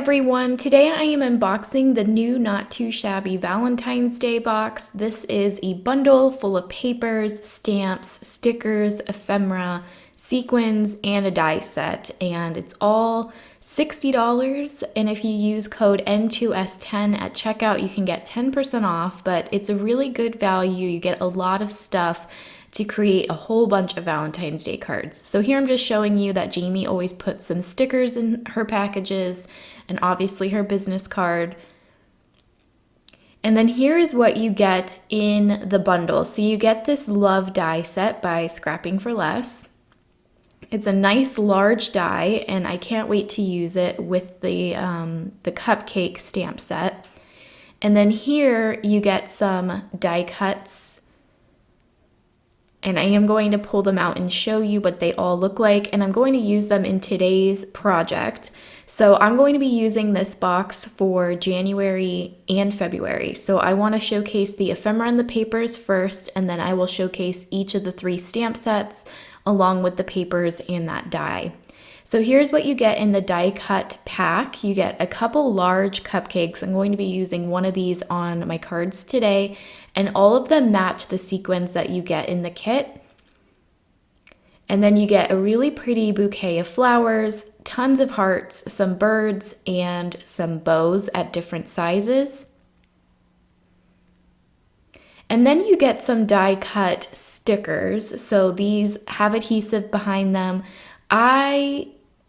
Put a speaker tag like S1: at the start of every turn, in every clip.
S1: everyone, today I am unboxing the new Not Too Shabby Valentine's Day box. This is a bundle full of papers, stamps, stickers, ephemera, sequins, and a die set, and it's all $60, and if you use code N2S10 at checkout you can get 10% off, but it's a really good value. You get a lot of stuff to create a whole bunch of Valentine's Day cards. So here I'm just showing you that Jamie always puts some stickers in her packages and obviously her business card. And then here is what you get in the bundle. So you get this love die set by Scrapping for Less. It's a nice large die and I can't wait to use it with the cupcake stamp set. And then here you get some die cuts. And I am going to pull them out and show you what they all look like, and I'm going to use them in today's project. So I'm going to be using this box for January and February. So I want to showcase the ephemera and the papers first, and then I will showcase each of the 3 stamp sets along with the papers and that die. So here's what you get in the die cut pack. You get a couple large cupcakes. I'm going to be using one of these on my cards today, and all of them match the sequins that you get in the kit. And then you get a really pretty bouquet of flowers, tons of hearts, some birds, and some bows at different sizes. And then you get some die cut stickers. So these have adhesive behind them. I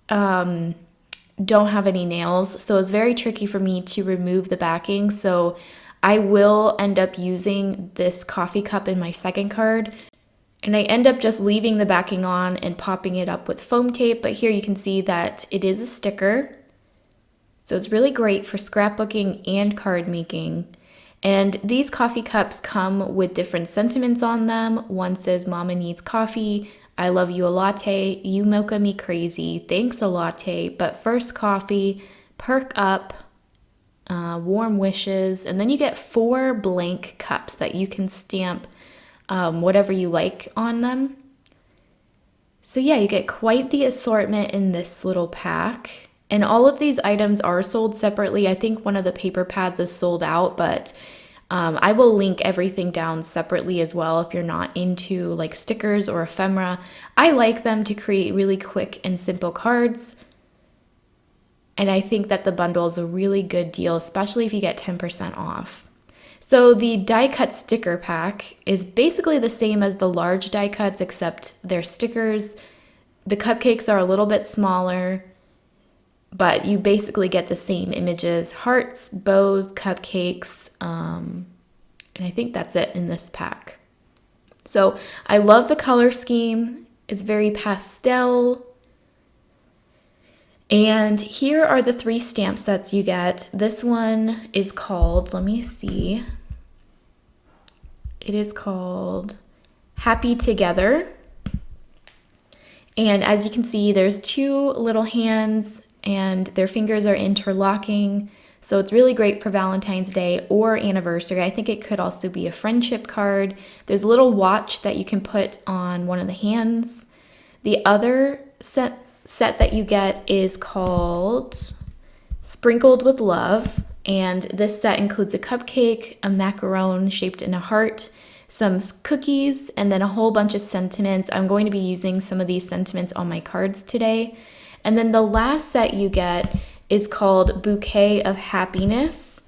S1: don't have any nails, so it's very tricky for me to remove the backing. So I will end up using this coffee cup in my second card. And I end up just leaving the backing on and popping it up with foam tape. But here you can see that it is a sticker. So it's really great for scrapbooking and card making. And these coffee cups come with different sentiments on them. One says, "Mama needs coffee. I love you a latte. You mocha me crazy. Thanks a latte. But first coffee. Perk up. Warm wishes." And then you get 4 blank cups that you can stamp whatever you like on them. So yeah, you get quite the assortment in this little pack. And all of these items are sold separately. I think one of the paper pads is sold out, but I will link everything down separately as well if you're not into like stickers or ephemera. I like them to create really quick and simple cards. And I think that the bundle is a really good deal, especially if you get 10% off. So the die cut sticker pack is basically the same as the large die cuts, except they're stickers. The cupcakes are a little bit smaller, but you basically get the same images: hearts, bows, cupcakes, and I think that's it in this pack. So I love the color scheme. It's very pastel. And here are the 3 stamp sets you get. This one is called, let me see. It is called Happy Together. And as you can see, there's 2 little hands and their fingers are interlocking. So it's really great for Valentine's Day or anniversary. I think it could also be a friendship card. There's a little watch that you can put on one of the hands. The other set that you get is called Sprinkled with Love. And this set includes a cupcake, a macaron shaped in a heart, some cookies, and then a whole bunch of sentiments. I'm going to be using some of these sentiments on my cards today. And then the last set you get is called Bouquet of Happiness.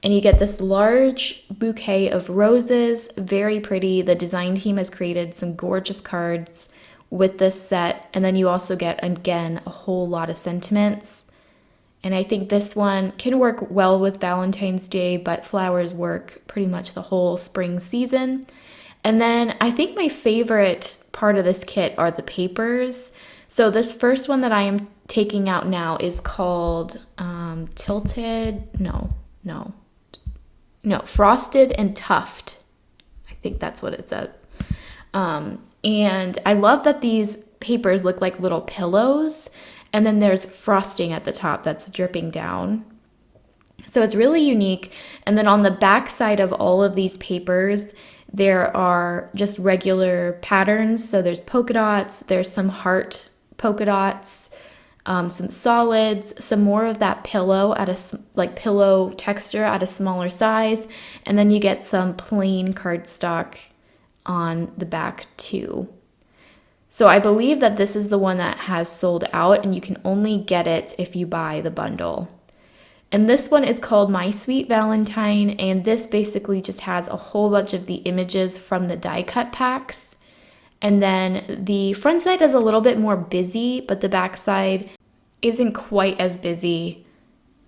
S1: And you get this large bouquet of roses, very pretty. The design team has created some gorgeous cards with this set. And then you also get, again, a whole lot of sentiments. And I think this one can work well with Valentine's Day, but flowers work pretty much the whole spring season. And then I think my favorite part of this kit are the papers. So this first one that I am taking out now is called Frosted and Tufted. I think that's what it says. And I love that these papers look like little pillows, and then there's frosting at the top that's dripping down. So it's really unique. And then on the back side of all of these papers, there are just regular patterns. So there's polka dots, there's some heart polka dots, some solids, some more of that pillow at like pillow texture at a smaller size, and then you get some plain cardstock on the back too. So I believe that this is the one that has sold out, and you can only get it if you buy the bundle. And this one is called My Sweet Valentine, and this basically just has a whole bunch of the images from the die cut packs. And then the front side is a little bit more busy, but the back side isn't quite as busy.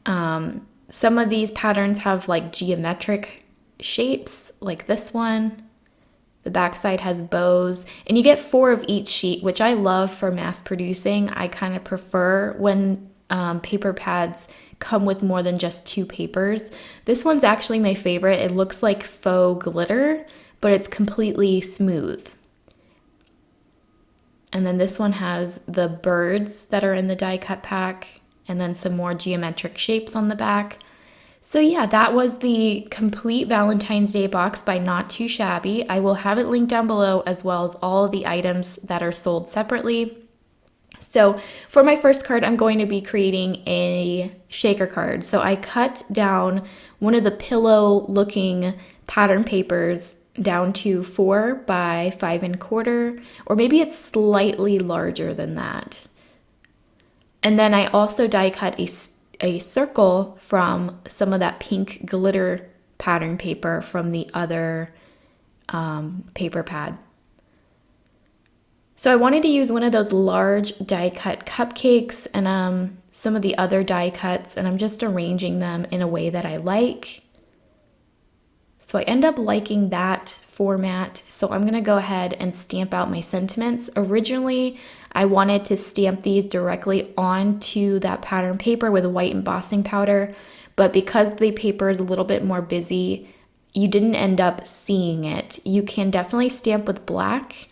S1: Some of these patterns have like geometric shapes, like this one. The back side has bows, and you get 4 of each sheet, which I love for mass producing. I kind of prefer when paper pads come with more than just 2 papers. This one's actually my favorite. It looks like faux glitter, but it's completely smooth. And then this one has the birds that are in the die cut pack, and then some more geometric shapes on the back. So yeah, that was the complete Valentine's Day box by Not Too Shabby. I will have it linked down below, as well as all of the items that are sold separately. So for my first card, I'm going to be creating a shaker card. So I cut down one of the pillow looking pattern papers down to 4 by 5 1/4, or maybe it's slightly larger than that. And then I also die cut a circle from some of that pink glitter pattern paper from the other paper pad. So I wanted to use one of those large die cut cupcakes and some of the other die cuts, and I'm just arranging them in a way that I like. So I end up liking that format. So I'm gonna go ahead and stamp out my sentiments. Originally, I wanted to stamp these directly onto that pattern paper with white embossing powder, but because the paper is a little bit more busy, you didn't end up seeing it. You can definitely stamp with black,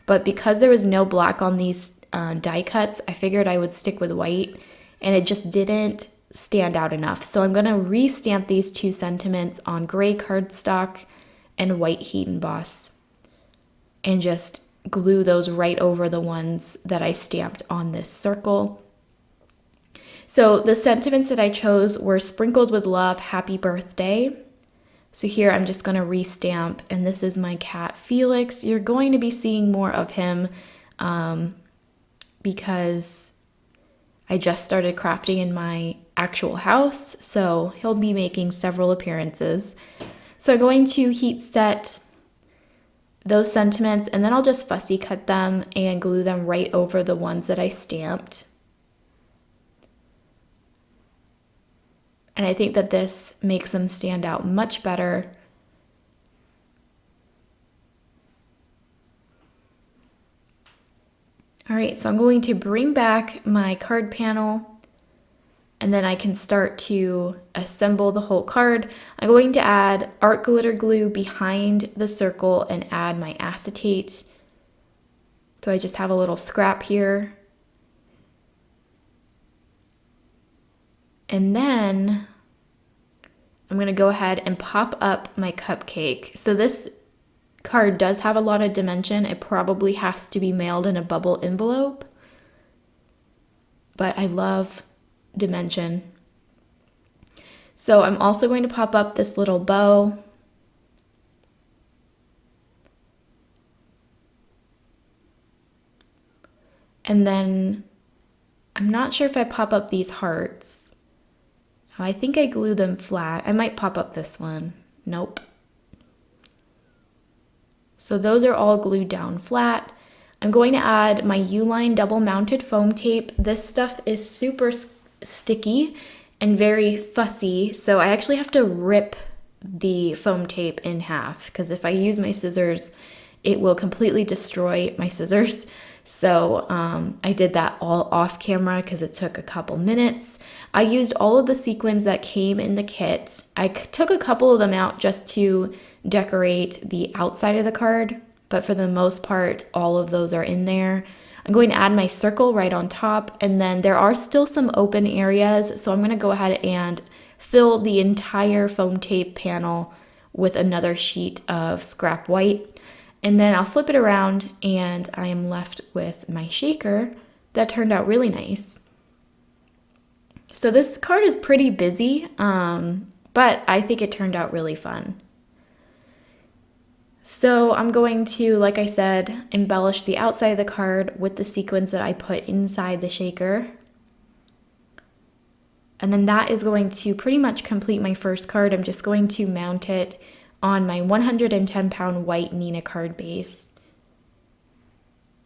S1: but because there was no black on these die cuts, I figured I would stick with white, and it just didn't stand out enough. So I'm gonna re-stamp these 2 sentiments on gray cardstock and white heat emboss, and just glue those right over the ones that I stamped on this circle. So the sentiments that I chose were sprinkled with love, happy birthday. So here I'm just gonna re-stamp, and this is my cat Felix. You're going to be seeing more of him because I just started crafting in my actual house, so he'll be making several appearances. So I'm going to heat set those sentiments, and then I'll just fussy cut them and glue them right over the ones that I stamped. And I think that this makes them stand out much better. All right, so I'm going to bring back my card panel, and then I can start to assemble the whole card. I'm going to add art glitter glue behind the circle and add my acetate. So I just have a little scrap here. And then I'm gonna go ahead and pop up my cupcake. So this card does have a lot of dimension. It probably has to be mailed in a bubble envelope, but I love dimension. So I'm also going to pop up this little bow. And then I'm not sure if I pop up these hearts. I think I glue them flat. I might pop up this one. Nope. So those are all glued down flat. I'm going to add my U-line double mounted foam tape. This stuff is super sticky and very fussy, so I actually have to rip the foam tape in half, because if I use my scissors, it will completely destroy my scissors. So I did that all off camera because it took a couple minutes. I used all of the sequins that came in the kit. I took a couple of them out just to decorate the outside of the card, but for the most part, all of those are in there. I'm going to add my circle right on top, and then there are still some open areas, so I'm going to go ahead and fill the entire foam tape panel with another sheet of scrap white. And then I'll flip it around, and I am left with my shaker that turned out really nice. So this card is pretty busy, but I think it turned out really fun. So I'm going to, like I said, embellish the outside of the card with the sequins that I put inside the shaker. And then that is going to pretty much complete my first card. I'm just going to mount it on my 110-pound white Nina card base.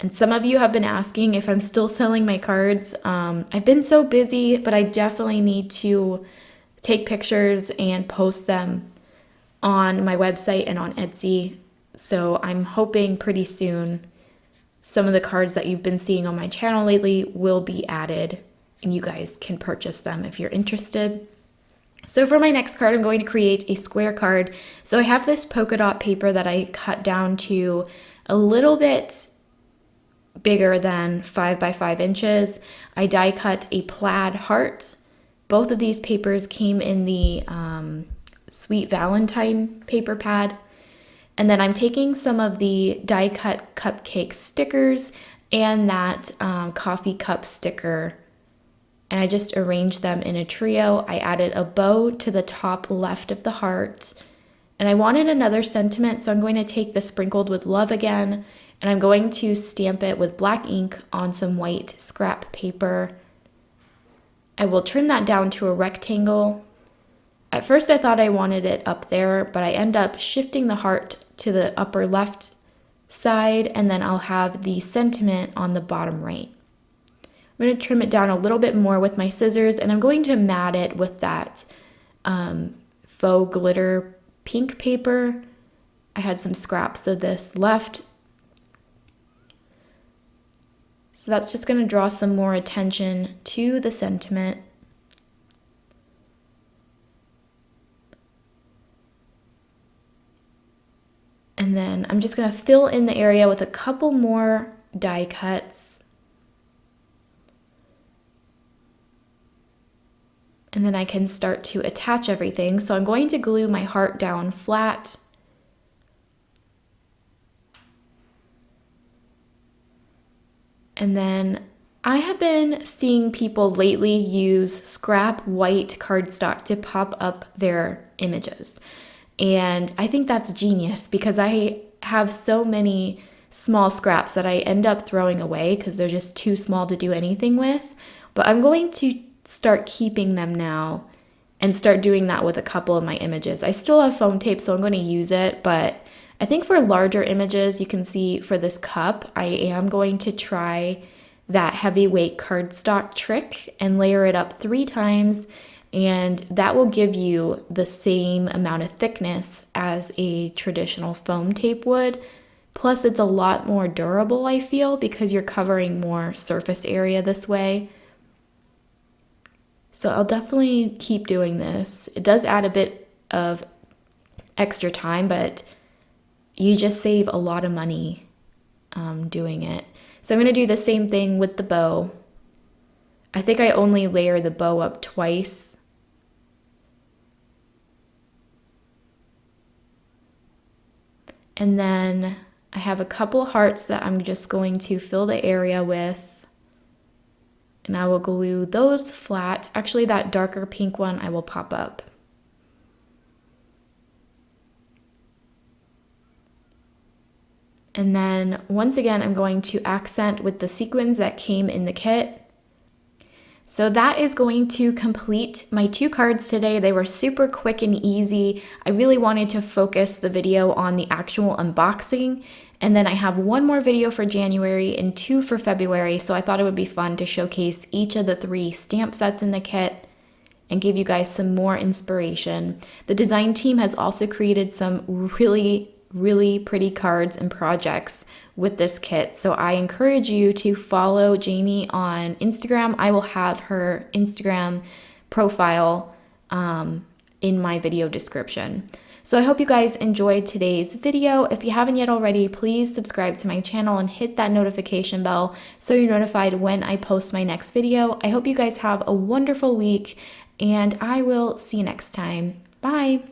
S1: And some of you have been asking if I'm still selling my cards. I've been so busy, but I definitely need to take pictures and post them on my website and on Etsy. So I'm hoping pretty soon some of the cards that you've been seeing on my channel lately will be added and you guys can purchase them if you're interested. So for my next card, I'm going to create a square card. So I have this polka dot paper that I cut down to a little bit bigger than 5 by 5 inches. I die cut a plaid heart. Both of these papers came in the Sweet Valentine paper pad. And then I'm taking some of the die cut cupcake stickers and that coffee cup sticker, and I just arranged them in a trio. I added a bow to the top left of the heart, and I wanted another sentiment, so I'm going to take the sprinkled with love again, and I'm going to stamp it with black ink on some white scrap paper. I will trim that down to a rectangle. At first I thought I wanted it up there, but I end up shifting the heart to the upper left side, and then I'll have the sentiment on the bottom right. I'm going to trim it down a little bit more with my scissors, and I'm going to mat it with that faux glitter pink paper. I had some scraps of this left. So that's just going to draw some more attention to the sentiment. And then I'm just going to fill in the area with a couple more die cuts. And then I can start to attach everything. So I'm going to glue my heart down flat. And then I have been seeing people lately use scrap white cardstock to pop up their images. And I think that's genius because I have so many small scraps that I end up throwing away because they're just too small to do anything with. But I'm going to start keeping them now and start doing that with a couple of my images. I still have foam tape, so I'm going to use it, but I think for larger images, you can see for this cup, I am going to try that heavyweight cardstock trick and layer it up 3 times, and that will give you the same amount of thickness as a traditional foam tape would. Plus, it's a lot more durable, I feel, because you're covering more surface area this way. So I'll definitely keep doing this. It does add a bit of extra time, but you just save a lot of money doing it. So I'm going to do the same thing with the bow. I think I only layer the bow up twice. And then I have a couple hearts that I'm just going to fill the area with. And I will glue those flat. Actually, that darker pink one I will pop up. And then once again, I'm going to accent with the sequins that came in the kit. So that is going to complete my 2 cards today. They were super quick and easy. I really wanted to focus the video on the actual unboxing. And then I have 1 more video for January and 2 for February. So I thought it would be fun to showcase each of the 3 stamp sets in the kit and give you guys some more inspiration. The design team has also created some really pretty cards and projects with this kit. So I encourage you to follow Jamie on Instagram. I will have her Instagram profile in my video description. So I hope you guys enjoyed today's video. If you haven't yet already, please subscribe to my channel and hit that notification bell so you're notified when I post my next video. I hope you guys have a wonderful week, and I will see you next time. Bye!